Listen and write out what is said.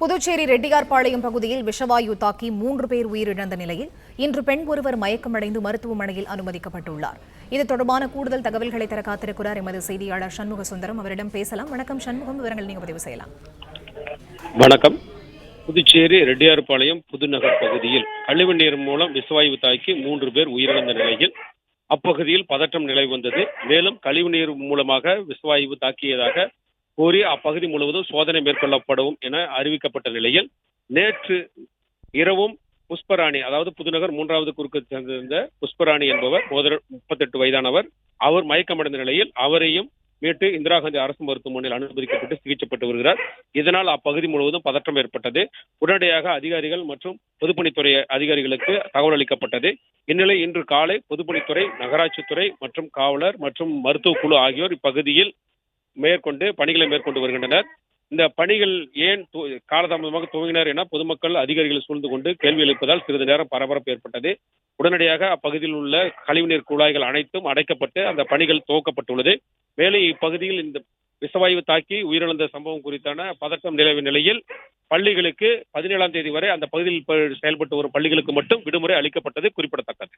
புதுச்சேரி ரெட்டியார்பாளையம் பகுதியில் விஷவாயு தாக்கி 3 பேர் உயிரிழந்த நிலையில் இன்று பெண் ஒருவர் மயக்கமடைந்து மருத்துவமனையில் அனுமதிக்கப்பட்டுள்ளார். இது தொடர்பான கூடுதல் தகவல்களை தர காத்திருக்கிறார் எமது செய்தியாளர் சண்முக சுந்தரம். அவரிடம் பேசலாம். வணக்கம் சண்முகம், விவரங்கள் நீங்க பதிவு செய்யலாம். வணக்கம். புதுச்சேரி ரெட்டியார்பாளையம் புதுநகர் பகுதியில் கழிவுநீர் மூலம் விஷவாயு தாக்கி 3 பேர் உயிரிழந்த நிலையில் அப்பகுதியில் பதற்றம் நிலவி வந்தது. மேலும் கழிவுநீர் மூலமாக விஷவாயு தாக்கியதாக கூறி அப்பகுதி முழுவதும் சோதனை மேற்கொள்ளப்படும் என அறிவிக்கப்பட்ட நிலையில் நேற்று இரவும் புஷ்பராணி, அதாவது புதுநகர் 3வது குறுக்கு சேர்ந்திருந்த புஷ்பராணி என்பவர் 38 வயதானவர். அவர் மயக்கமடைந்த நிலையில் அவரையும் மீட்டு இந்திரா காந்தி அரசு மருத்துவமனையில் அனுமதிக்கப்பட்டு சிகிச்சை பெற்று வருகிறார். இதனால் அப்பகுதி முழுவதும் பதற்றம் ஏற்பட்டது. உடனடியாக அதிகாரிகள் மற்றும் பொதுப்பணித்துறை அதிகாரிகளுக்கு தகவல் அளிக்கப்பட்டது. இந்நிலை இன்று காலை பொதுப்பணித்துறை, நகராட்சித்துறை மற்றும் காவலர் மற்றும் மருத்துவ குழு ஆகியோர் இப்பகுதியில் பணிகளை மேற்கொண்டு வருகின்றனர். இந்த பணிகள் ஏன் காலதாமதமாக துவங்கினர் என பொதுமக்கள் அதிகாரிகள் சூழ்ந்து கொண்டு கேள்வி எழுப்பதால் சிறிது நேரம் பரபரப்பு ஏற்பட்டது. உடனடியாக அப்பகுதியில் உள்ள கழிவுநீர் குழாய்கள் அனைத்தும் அடைக்கப்பட்டு அந்த பணிகள் துவக்கப்பட்டுள்ளது. மேலும் இப்பகுதியில் இந்த விஷவாயு தாக்கி உயிரிழந்த சம்பவம் குறித்தான பதட்டம் நிலவிய நிலையில் பள்ளிகளுக்கு 17ஆம் தேதி வரை அந்த பகுதியில் செயல்பட்டு வரும் பள்ளிகளுக்கு மட்டும் விடுமுறை அளிக்கப்பட்டது குறிப்பிடத்தக்கது.